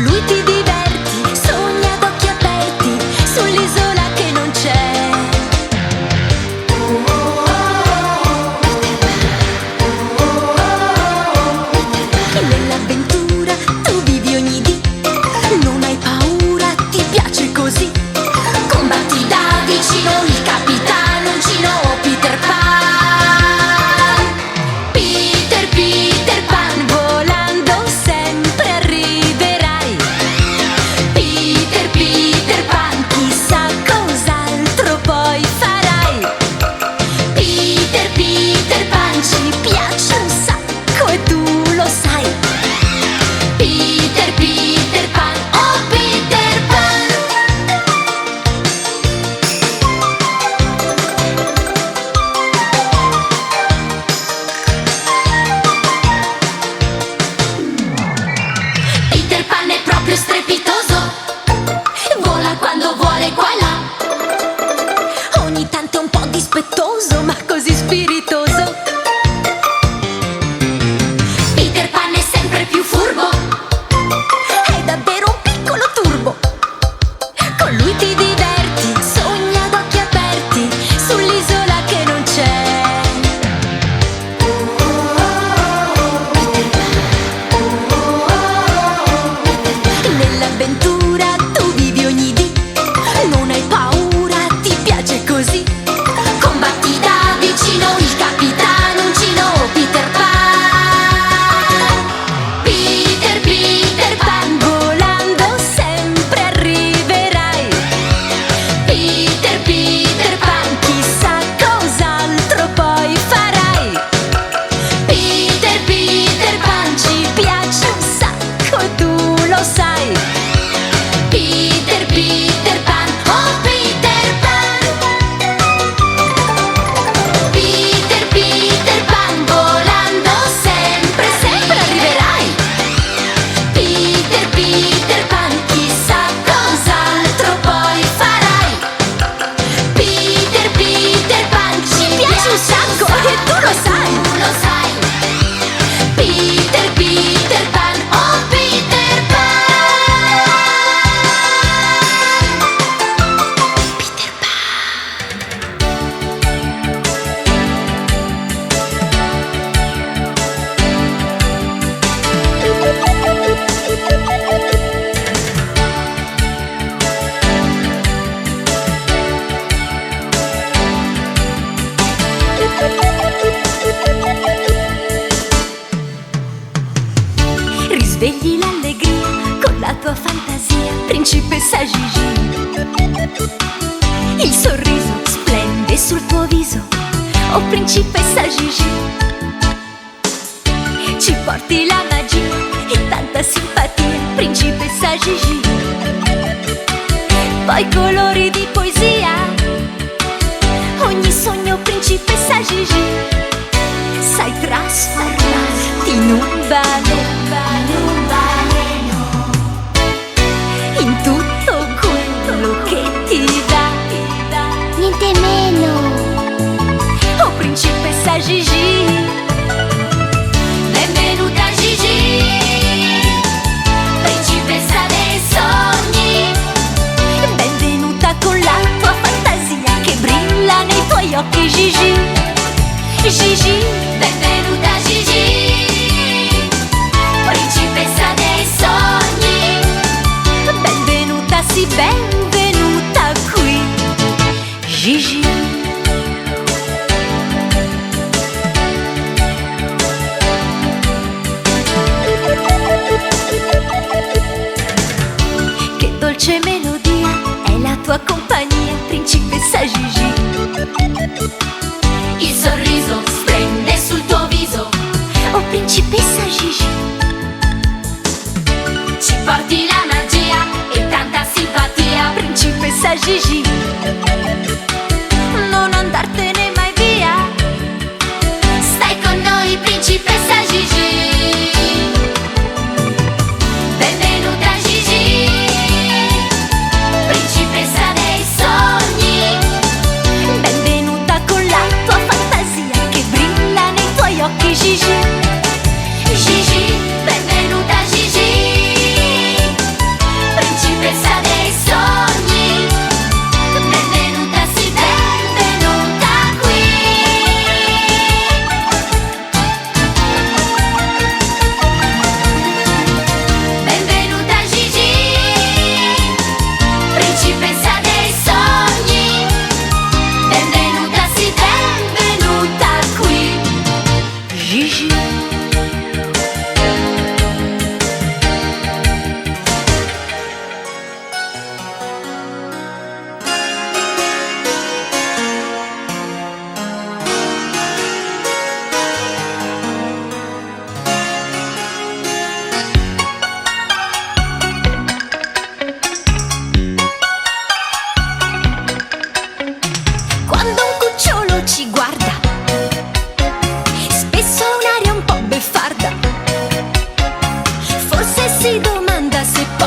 lui ti diverti, sogni ad occhi aperti sull'isola che non c'è. Nell'avventura tu vivi ogni dì, non hai paura, ti piace così. Combatti da vicino il capitano Uncino o Peter Pan. Peter, Peter Pan, volando sempre arriverai. Peter, Peter Pan, chissà cos'altro poi farai. Peter, Peter Pan, ci piace un sacco e tu lo sai. Peter, Peter Pan, oh Peter Pan. Peter Pan è proprio strepitoso, vola quando vuole qua e là. Ogni tanto è un po' dispettoso, ma così spiritoso. Peter Pan è sempre più furbo, è davvero un piccolo turbo. Con lui ti diverti, sogni ad occhi aperti sull'isola che non c'è. Nell'avventura tu vivi ogni dì, non hai paura, ti piace così. Combatti da vicino il capitano Uncino o Peter Pan. Peter, Peter Pan, volando sempre arriverai. Peter, Peter Pan, chissà cos'altro poi farai. Peter, Peter Pan, ci piace un sacco e tu lo sai. Peter, Peter Pan, oh Peter Pan. Peter, Peter Pan, volando sempre, sempre arriverai. Peter, Peter Pan, chissà cos'altro poi farai. Peter, Peter Pan, ci piace un sacco e tu lo sai. Tu lo sai. Peter, Peter Pan, oh Peter Pan. Peter Risvegli l'allegria con la tua fantasia, principessa Gigi. Il sorriso splende sul tuo viso, oh principessa Gigi. Ci porti la magia e tanta simpatia, principessa Gigi. Poi colori di poesia, ogni sogno, principessa Gigi. Sai trasformarti in un baleno, in tutto quello che ti dà, niente meno, oh principessa Gigi. Benvenuta Gigi, principessa dei sogni. Benvenuta con la tua fantasia che brilla nei tuoi occhi Gigi. Gigi, benvenuta Gigi, principessa dei sogni. Benvenuta, sì, benvenuta qui, Gigi. Che dolce melodia è la tua compagnia, principessa Gigi. Il sorriso splende sul tuo viso, oh principessa Gigi. Ci porti la magia e tanta simpatia, principessa Gigi. Non andartene mai via, stai con noi, principessa Gigi. Benvenuta Gigi, principessa dei sogni. Benvenuta con la tua fantasia che brilla nei tuoi occhi Gigi. Gigi, benvenuta Gigi,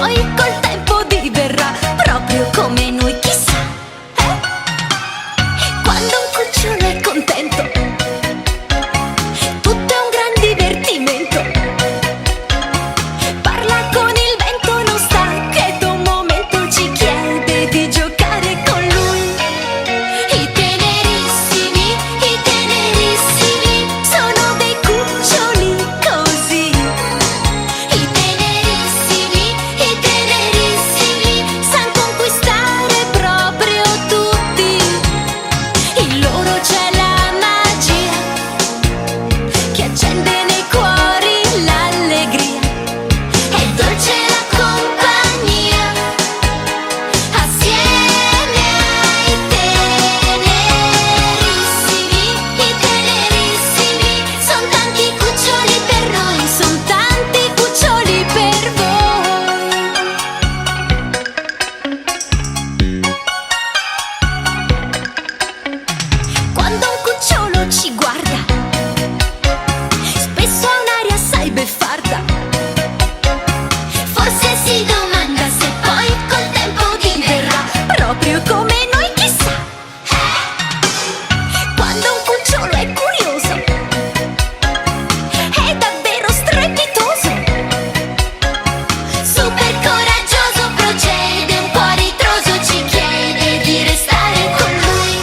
poi col tempo diverrà proprio come noi, chissà. Quando un cucciolo è contento, tutto è un gran divertimento. Parla con il vento, non sta quieto un momento, ci chiede di giocare con lui. I tenerissimi sono dei cuccioli così. I tenerissimi san conquistare proprio tutti. In loro c'è la magia che accende nei cuori l'allegria. È dolce la compagnia assieme ai tenerissimi. Son tanti cuccioli per noi, son tanti cuccioli per voi. Quando un cucciolo ci guarda, spesso ha un'aria assai beffarda. Forse si domanda se poi col tempo diverrà proprio come noi, chissà. Quando un cucciolo è curioso, è davvero strepitoso, super coraggioso, procede un po' a ritroso, ci chiede di restare con lui.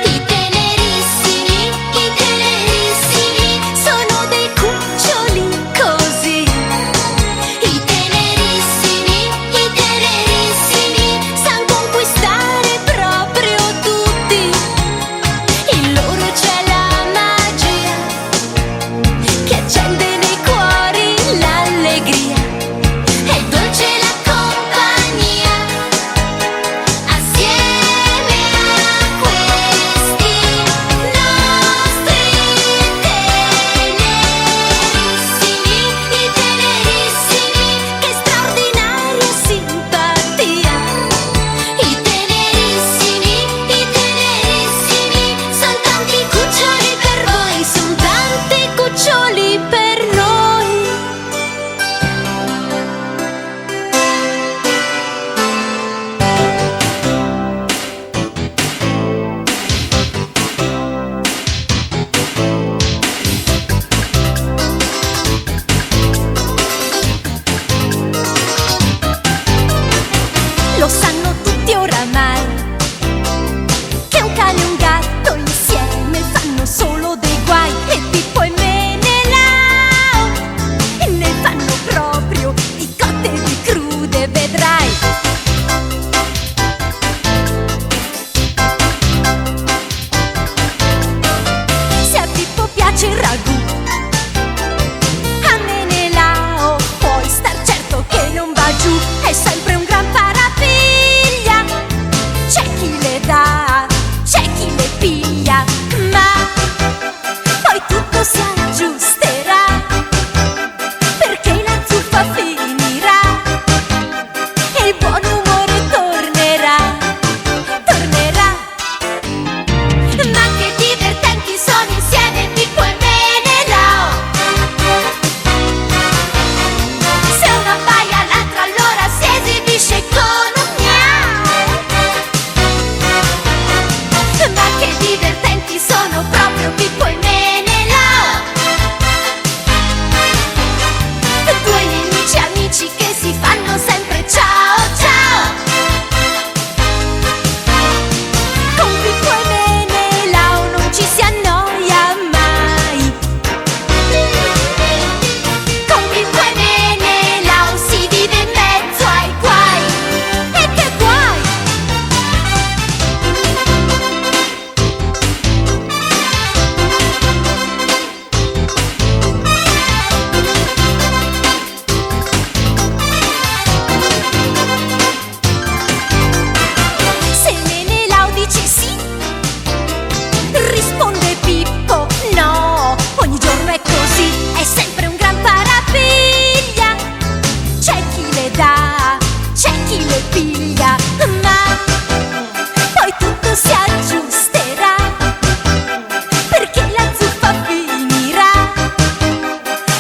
I tenerissimi sono dei cuccioli così. I tenerissimi san conquistare proprio tutti. In loro c'è la magia che accende nei cuori l'allegria. È dolce la compagnia assieme a questi nostri tenerissimi, che straordinaria simpatia. I tenerissimi son tanti cuccioli per voi, son tanti cuccioli per noi. Lo sanno tutti oramai che un cane e un gatto insieme fanno solo dei guai. E Pippo e Menelao ne fanno proprio di cotte e di crude, vedrai. Se a Pippo piace il ragù, a Menelao puoi star certo che non va giù. È sempre un gran parapiglia, c'è chi le dà, c'è chi le piglia, ma poi tutto si aggiusterà, perché la zuppa finirà e il buon umore tornerà. Ma che divertenti sono insieme Pippo e Menelao. Se una abbaia l'altra allora si esibisce con un miau. Ma che divertenti sono proprio Pippo e Menelao. Due nemici amici che si fanno sempre ciao ciao. Con Pippo e Menelao non ci si annoia mai. Con Pippo e Menelao si vive in mezzo ai guai. E che guai! Se Menelao dice sì, risponde Pippo no. Ogni giorno è così, è sempre un gran parapiglia. C'è chi le dà, c'è chi le piglia, ma poi tutto si aggiusterà, perché la zuppa finirà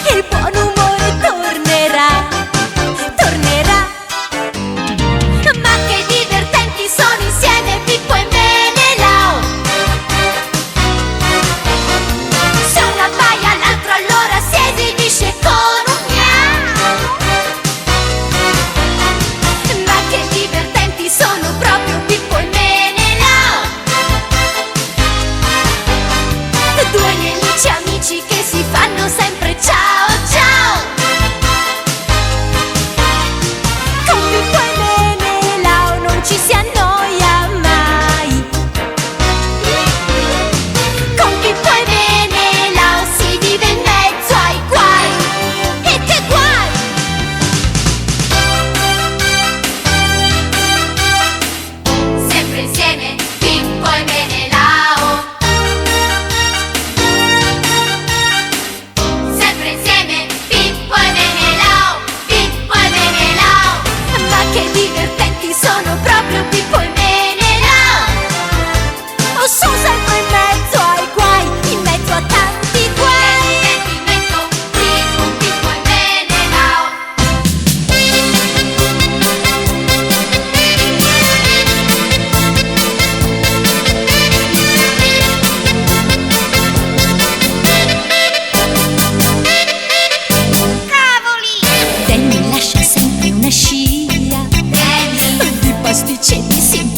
e il buon umore tornerà.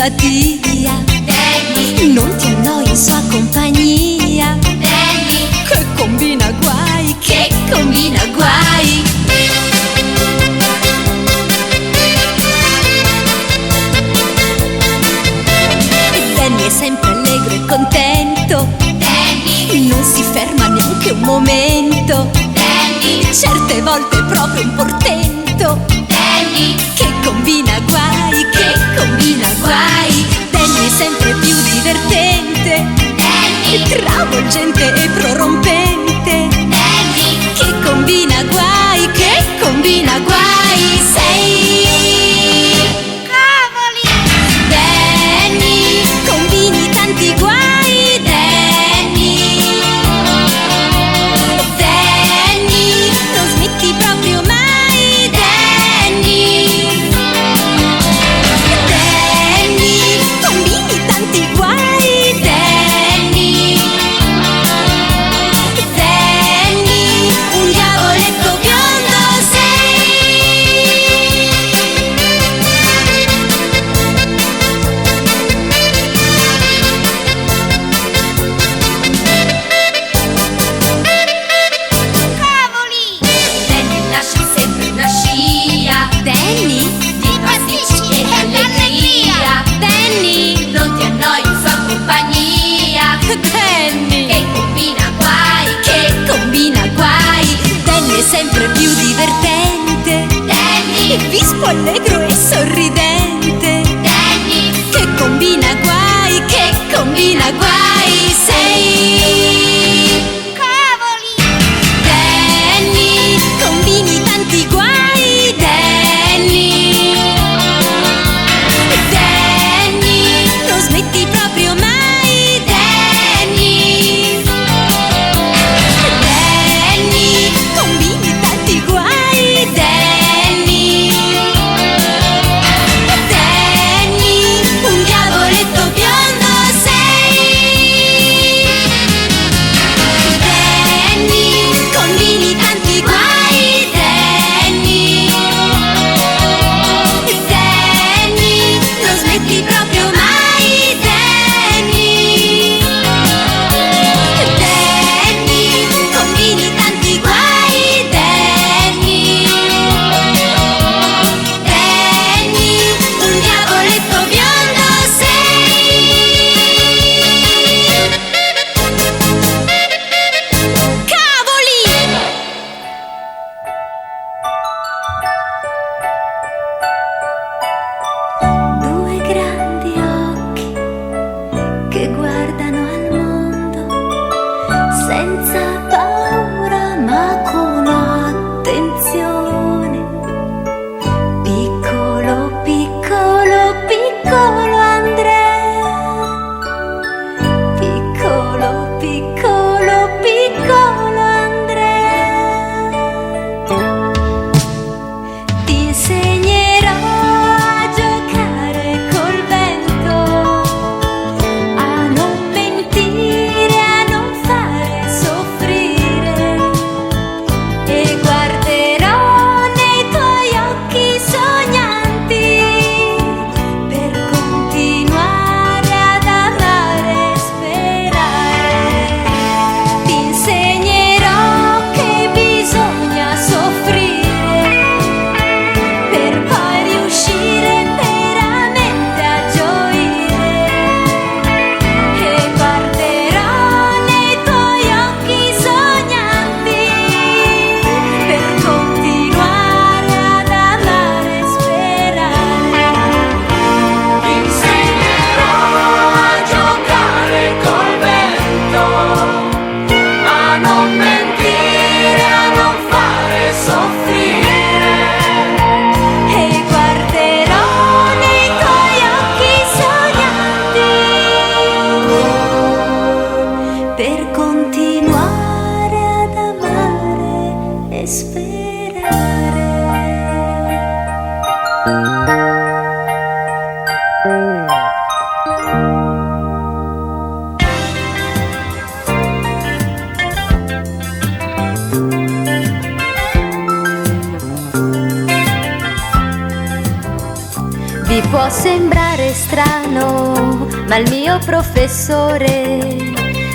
simpatia. Danny, Non ti annoi in sua compagnia, Danny, che combina guai, che combina guai. E Danny è sempre allegro e contento, Danny, non si ferma neanche un momento. Danny, Certe volte è proprio un portento, Danny, che combina guai, che combina guai. Danny è sempre più divertente, Danny, travolgente e prorompente, Danny, che combina guai, che combina guai. Sei cavoli. Danny, combini tanti guai. Danny, Danny, non smetti proprio mai. Danny, Danny, combini tanti guai. Danny, Danny, un diavoletto biondo sei. Cavoli! Danny lascia sempre una scia Danny, di pasticci e allegria. Danny, Non ti annoi in sua compagnia. Danny, Che combina guai. che combina guai. Danny è sempre più divertente, Danny, vispo allegro e sorridente, Danny, che combina guai, che combina guai. Sei cavoli! Danny, combini tanti guai. Danny, Danny, non smetti proprio mai. Danny, Danny, combini tanti guai. Danny, Danny, un diavoletto biondo sei. Danny, combini tanti guai. Danny, Danny, non smetti proprio mai. Danny, Danny, combini tanti guai. Danny, Danny, un diavoletto biondo sei. Cavoli! Due grandi occhi che guardano al mondo senza paura ma con attenzione. Piccolo, piccolo, piccolo Andrea, piccolo, piccolo, piccolo Andrea. Ti insegnerò a giocare col vento, a non mentire, a non fare soffrire, e guarderò nei tuoi occhi sognanti per continuare ad amare e sperare. Ti insegnerò che bisogna soffrire per poi riuscire veramente a gioire, e guarderò nei tuoi occhi sognanti per continuare ad amare e sperare. Ti insegnerò a giocare col vento, a non mentire, a non fare soffrire, e guarderò nei tuoi occhi sognanti per continuare ad amare e sperare. Vi può sembrare strano, ma il mio professore,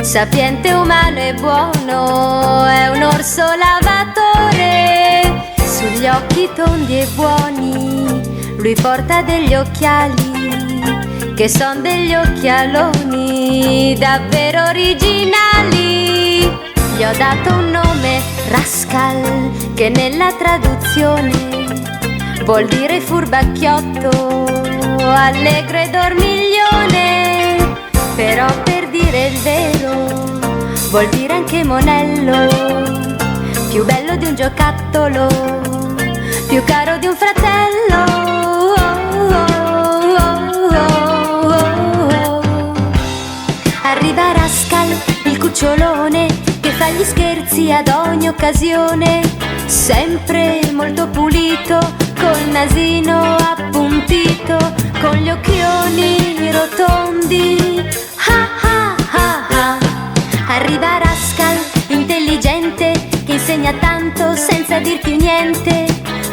sapiente, umano e buono, è un orso lavatore. Sugli occhi tondi e buoni, lui porta degli occhiali, che son degli occhialoni davvero originali. Gli ho dato un nome, Rascal, che nella traduzione vuol dire furbacchiotto, allegro e dormiglione. Però per dire il vero vuol dire anche monello, più bello di un giocattolo, più caro di un fratello. Arriva Rascal, il cucciolone, che fa gli scherzi ad ogni occasione, sempre molto pulito, col nasino appuntito, con gli occhioni rotondi. Ah ah ah ah. Arriva Rascal, intelligente, che insegna tanto senza dirti niente,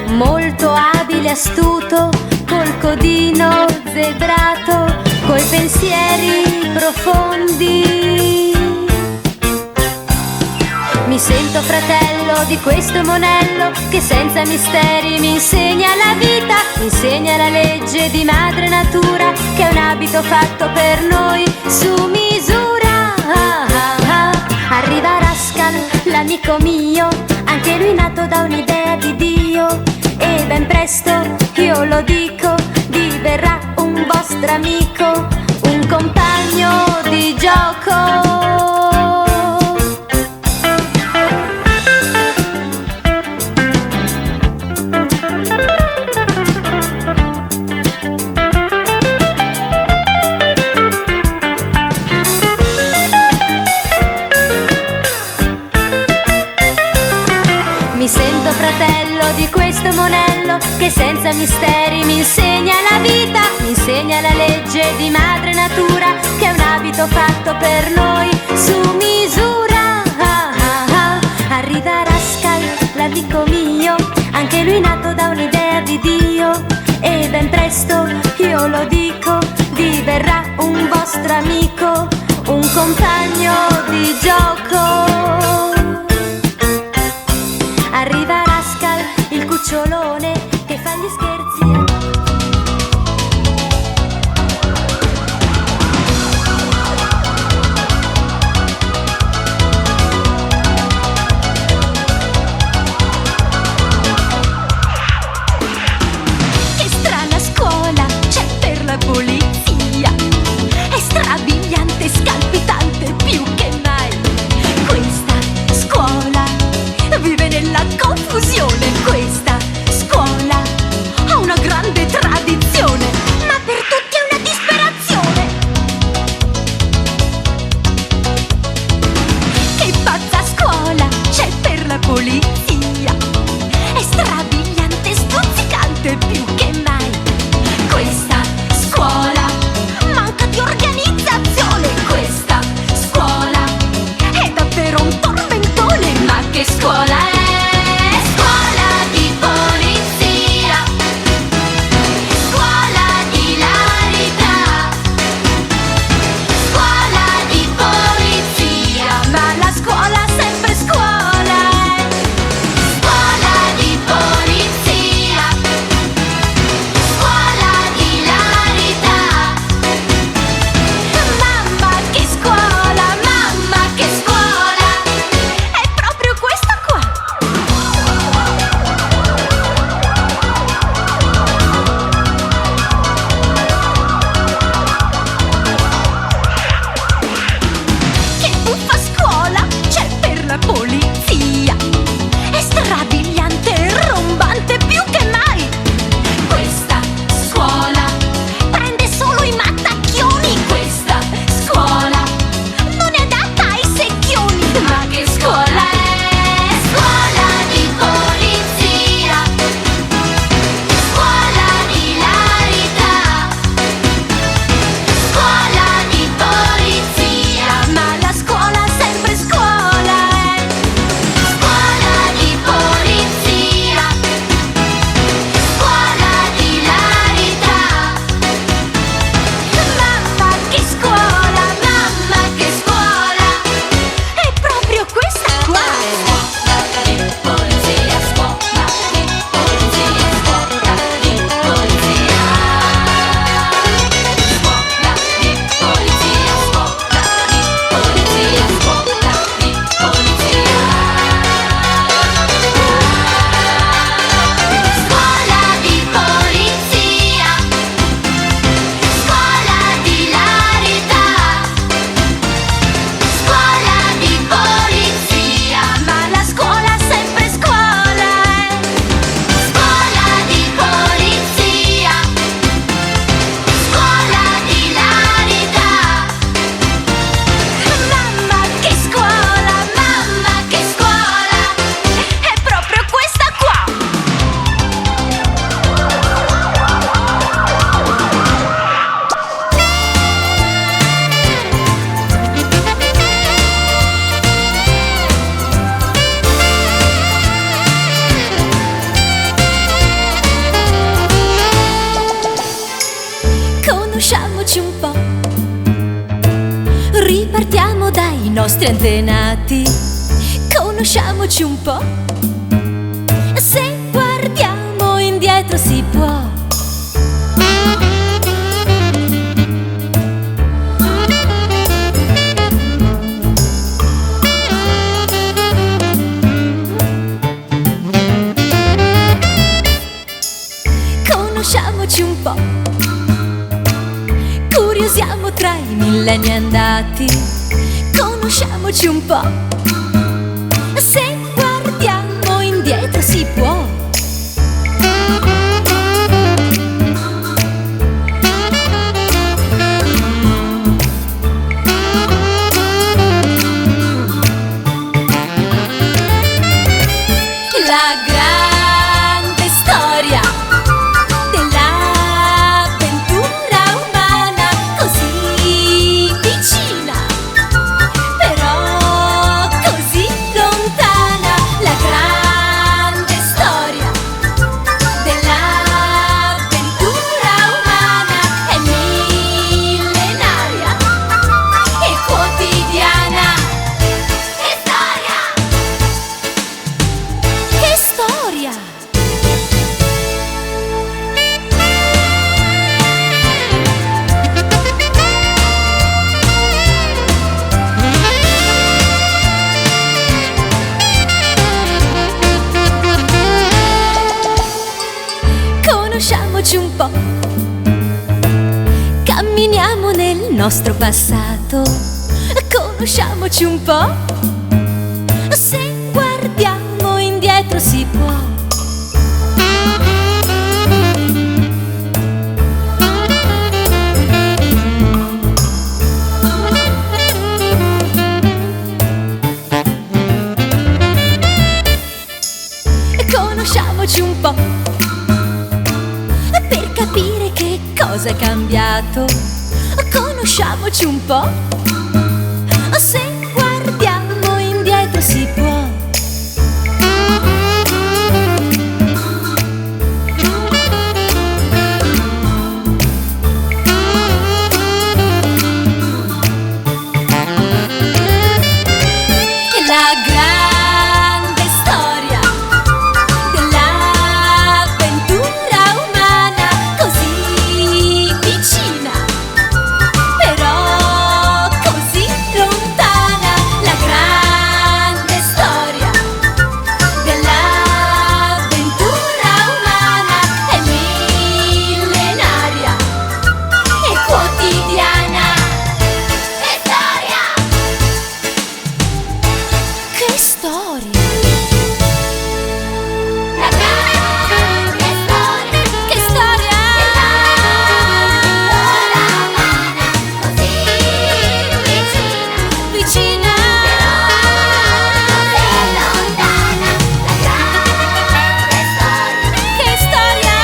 molto abile, astuto, col codino zebrato, coi pensieri profondi. Mi sento fratello di questo monello, che senza misteri mi insegna la vita, mi insegna la legge di madre natura, che è un abito fatto per noi su misura. Ah, ah, ah. Arriva Rascal, l'amico mio, anche lui nato da un'idea di Dio, e ben presto, io lo dico, diverrà un vostro amico, un compagno di gioco. Mi sento fratello di questo monello, che senza misteri mi insegna la vita, mi insegna la legge di madre natura, che è un abito fatto per noi su misura. Ah, ah, ah. Arriva Rascal, l'amico mio, anche lui nato da un'idea di Dio, e ben presto, io lo dico, diverrà un vostro amico, un compagno di gioco. Arriva Rascal, il cucciolone, che fa gli scherzi. Che strana scuola c'è per la polizia, è strabiliante, scalpitante più che mai. Quei i nostri antenati. Conosciamoci un po'. Se guardiamo indietro si può. Conosciamoci un po'. Curiosiamo tra i millenni andati. Conosciamoci un po'. Se guardiamo indietro si può. La grande storia dell'avventura umana, così vicina, però così lontana. La grande storia dell'avventura umana è millenaria e quotidiana. Che storia! Che storia! Conosciamoci un po'. Camminiamo nel nostro passato. Conosciamoci un po'. Se guardiamo indietro si può. Conosciamoci un po'. Per capire che cosa è cambiato. Conosciamoci un po'. Se guardiamo indietro si può. La grande storia dell'avventura umana, così vicina, però così lontana. La grande storia dell'avventura umana è millenaria e quotidiana. Che storia! Che storia! La grande storia! Che storia! Dell'avventura umana, così vicina, però così lontana. La grande storia! Che storia!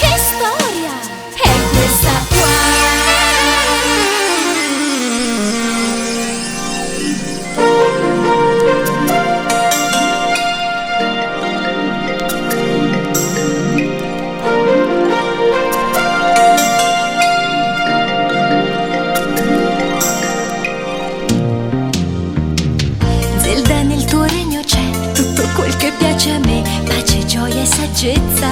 Che storia è questa qua? Zelda, nel tuo regno c'è tutto quel che piace a me, pace, gioia e saggezza.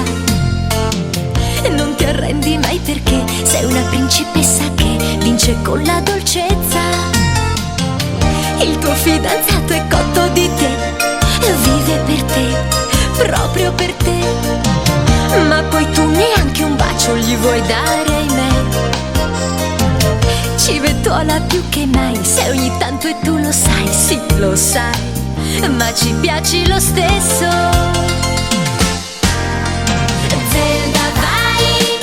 Non ti arrendi mai perché sei una principessa che vince con la dolcezza. Il tuo fidanzato è cotto di te, vive per te, proprio per te. Ma poi tu neanche un bacio gli vuoi dare, ahimè. Ci vettola più che mai, se ogni tanto e tu lo sai, sì lo sai, ma ci piaci lo stesso. Zelda, vai,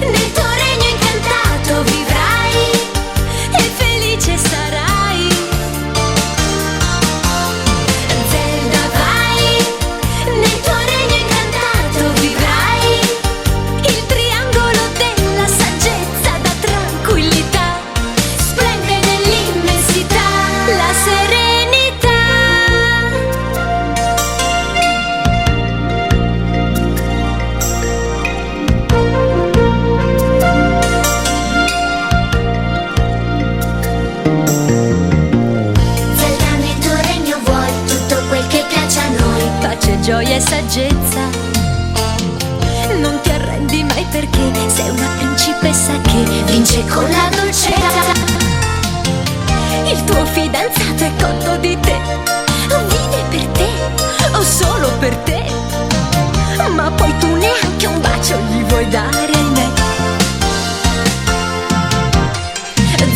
nel tuo regno incantato vivrai e felice sarai. Zelda, vai, nel tuo regno incantato vivrai il triangolo della saggezza da tranquillità, splende nell'immensità la serenità. vince con la dolcezza. Il tuo fidanzato è conto di te, vive per te o solo per te, ma poi tu neanche un bacio gli vuoi dare, ahimè.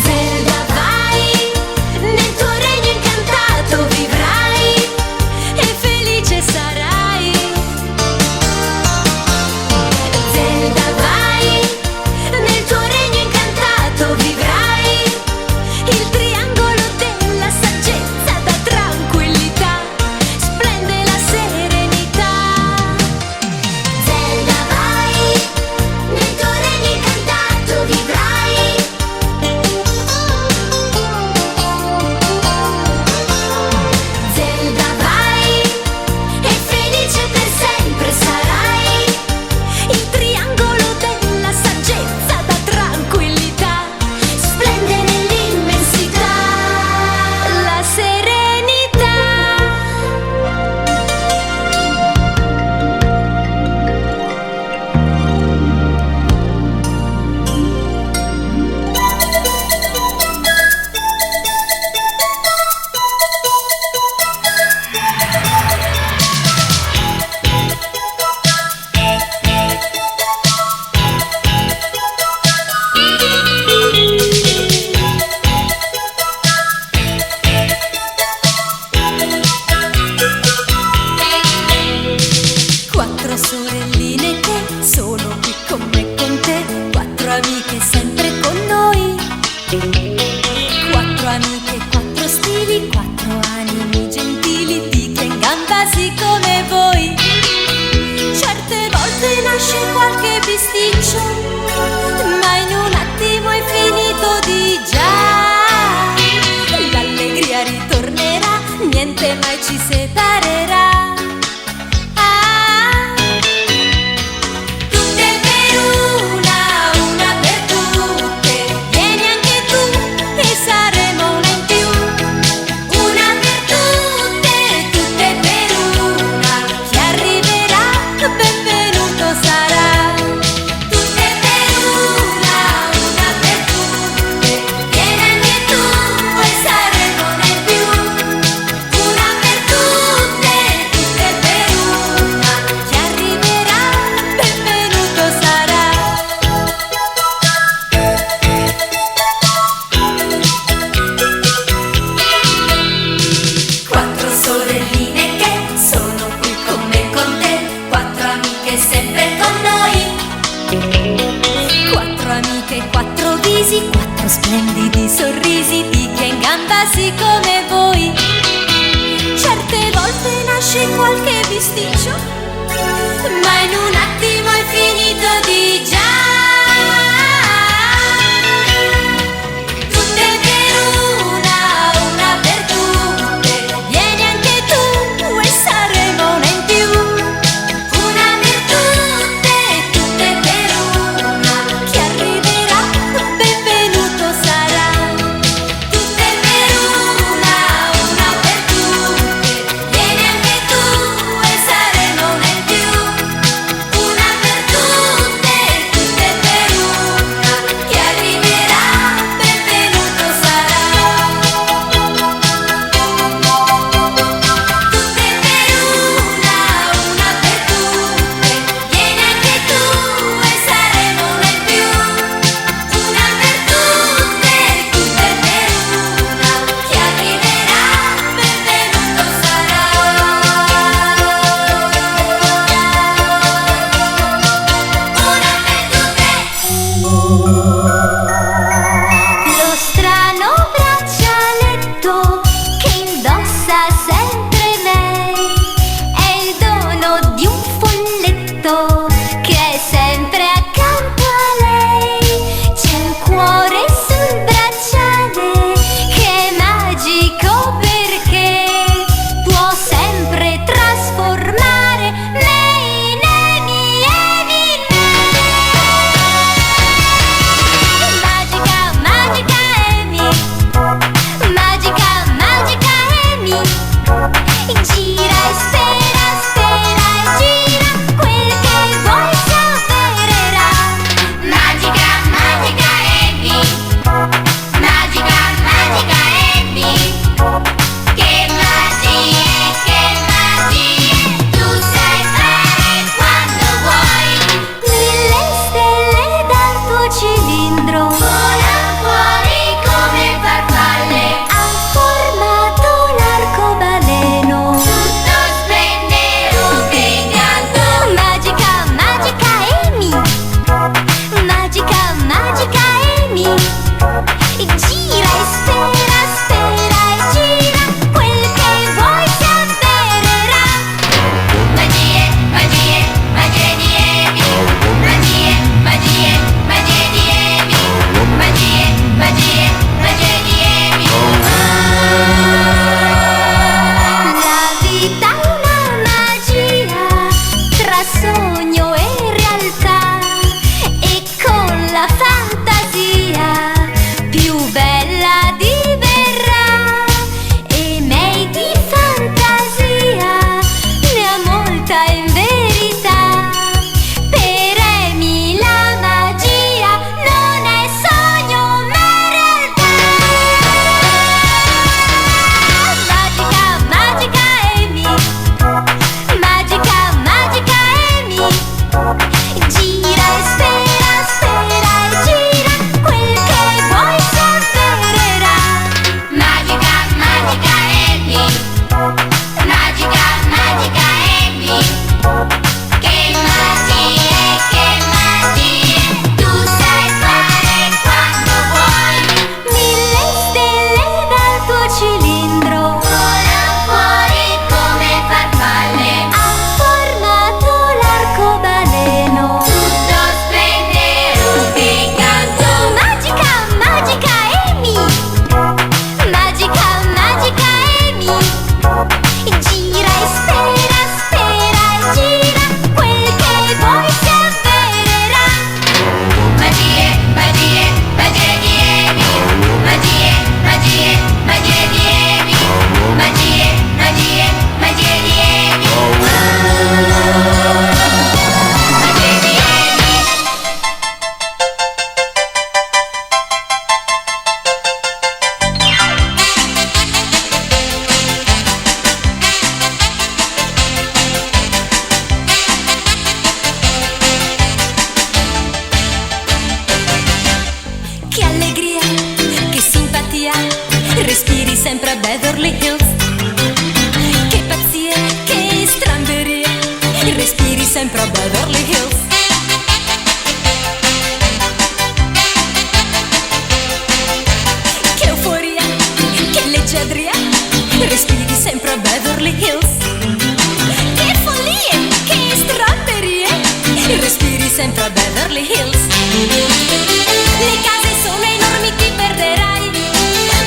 Zelda, vai, nel tuo regno incantato vivrai E felice sarai. Zelda, vai, nel tuo regno incantato vivrai Il triangolo della saggezza dà tranquillità, splende la serenità. Zelda, vai, nel tuo regno incantato vivrai Zelda, vai, e felice per sempre sarai Il triangolo della saggezza dà tranquillità, splende nell'immensità. la serenità. Quattro sorelline che sono qui con me e con te, quattro amiche sempre con noi. Quattro amiche, quattro stili, quattro animi gentili, tigre in gamba sì come voi. Certe volte nasce qualche bisticcio, ma in un attimo è finito di già. L'allegria ritornerà, niente mai ci separerà. Tutte per una per tutte. Vieni anche tu e saremo una in più. Una per tutte, tutte per una. Chi arriverà, benvenuto sarà. Tutte per una per tutte. Vieni anche tu e saremo una in più. Una per tutte, tutte per una. Chi arriverà, benvenuto sarà. Quattro sorelline che sono qui con me e con te. Quattro amiche sempre con noi. Quattro amiche, quattro visi, quattro splendidi sorrisi, tigre in gamba sì come voi. Certe volte nasce qualche bisticcio, ma in un attimo è finito di già. Tutte per una per tutte. Vieni anche tu e saremo una in più. Una per tutte, tutte per una. Chi arriverà, benvenuto sarà. Tutte per una per tutte. Vieni anche tu e saremo una in più. Una per tutte, tutte Beverly Hills. Le case sono enormi, ti perderai.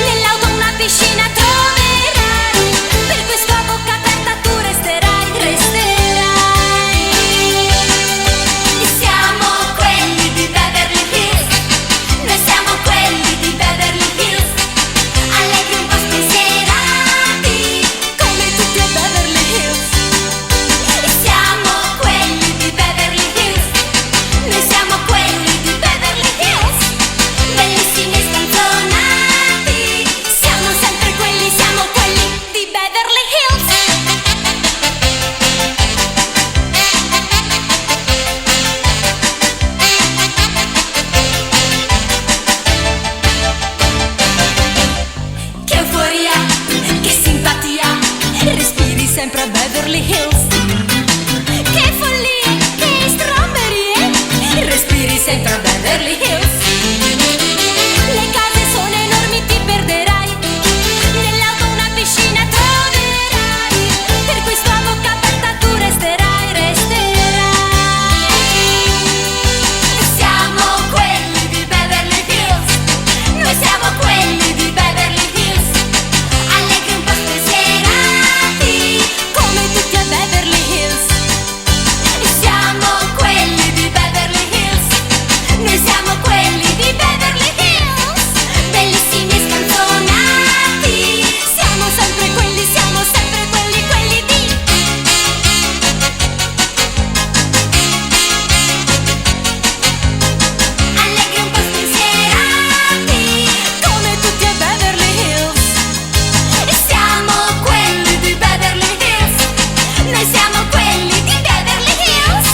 Nell'auto una piscina troverai. Per questo a bocca aperta tu resterai, resterai. Siamo quelli di Beverly Hills. Noi siamo quelli di Beverly Hills. Allegri un po' spensierati, come tutti a Beverly Hills. Siamo quelli di Beverly Hills. Noi siamo quelli di Beverly Hills. Bellissimi e scanzonati. Siamo sempre quelli di Beverly Hills. Che euforia, che simpatia, respiri sempre a Beverly Hills. Che follia, che stramberie, respiri sempre a Beverly Hills. Le case sono enormi, ti perderai. Nell'auto una piscina troverai. Per questo a bocca aperta tu resterai, resterai. Siamo quelli di Beverly Hills. Noi siamo quelli di Beverly Hills. Allegri un po' spensierati, come tutti a Beverly Hills. Siamo quelli di Beverly Hills. Noi siamo quelli di Beverly Hills. Bellissimi e scanzonati. Siamo sempre quelli di allegri un po' spensierati, come tutti a Beverly Hills. Siamo quelli di Beverly Hills. Noi siamo quelli di Beverly Hills.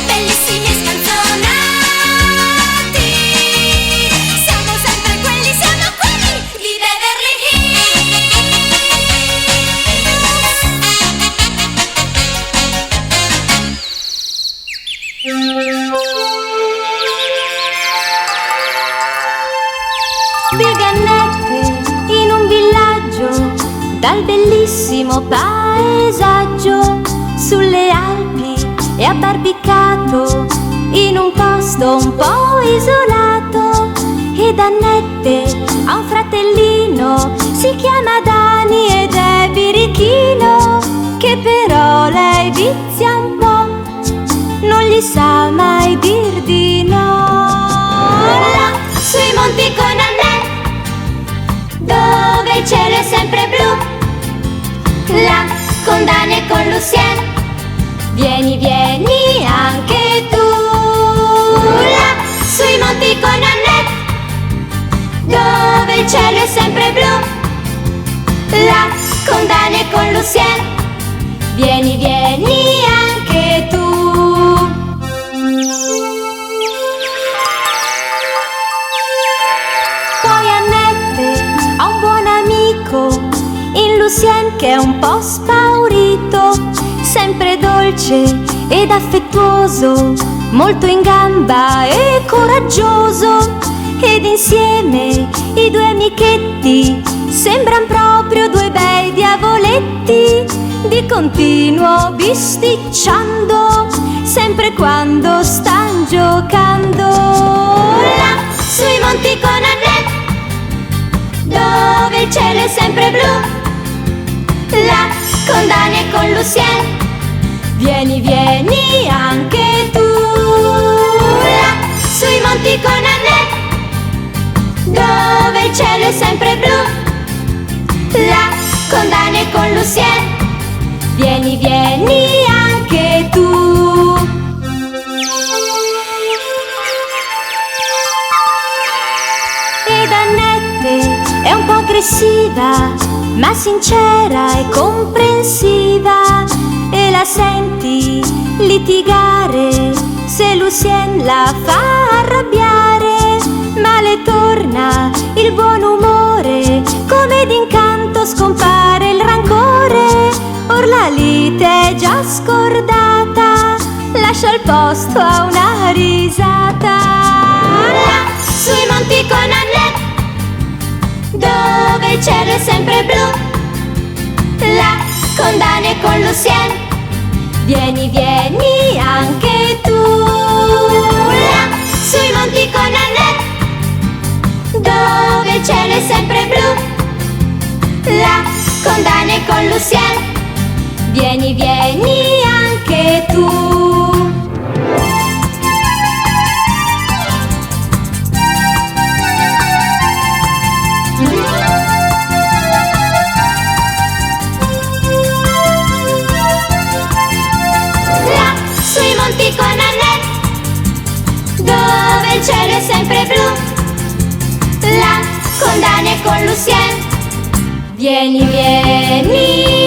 Bellissimi e scanzonati. Siamo sempre quelli di Beverly Hills. Vive Annette in un villaggio dal bellissimo paesaggio sulle Alpi e abbarbicato in un posto un po' isolato. Ed Annette ha un fratellino, si chiama Dani ed è birichino, che però lei vizia un po', non gli sa mai dir di no. Là sui monti con Annette, dove il cielo è sempre blu. Là con Dani e con Lucien, vieni, vieni anche tu. Là sui monti con Annette, dove il cielo è sempre blu. Là con Dani e con Lucien, vieni, vieni anche tu. Poi Annette ha un buon amico in Lucien che è un po' spaurito, sempre dolce ed affettuoso, molto in gamba e coraggioso. Ed insieme i due amichetti sembran proprio due bei diavoletti, di continuo bisticciando, sempre quando stan giocando. Là sui monti con Annette, dove il cielo è sempre blu. Là con Dani e con Lucien, vieni, vieni anche tu. Là sui monti con Annette, dove il cielo è sempre blu. Là con Dani e con Lucien, vieni, vieni anche tu. Ed Annette è un po' aggressiva, ma sincera e comprensiva, e la senti litigare se Lucien la fa arrabbiare, ma le torna il buon umore, come d'incanto scompare il rancore. Or la lite è già scordata, lascia il posto a una risata. Là sui monti con Annette, dove il cielo è sempre blu. Là con Dani e con Lucien, vieni, vieni anche tu. Là cielo è sempre blu. Là con Dan e con Lucien, vieni, vieni anche tu. Là sui monti con Annette, dove il cielo è sempre blu. Là con Dan e con Lucien, vieni, vieni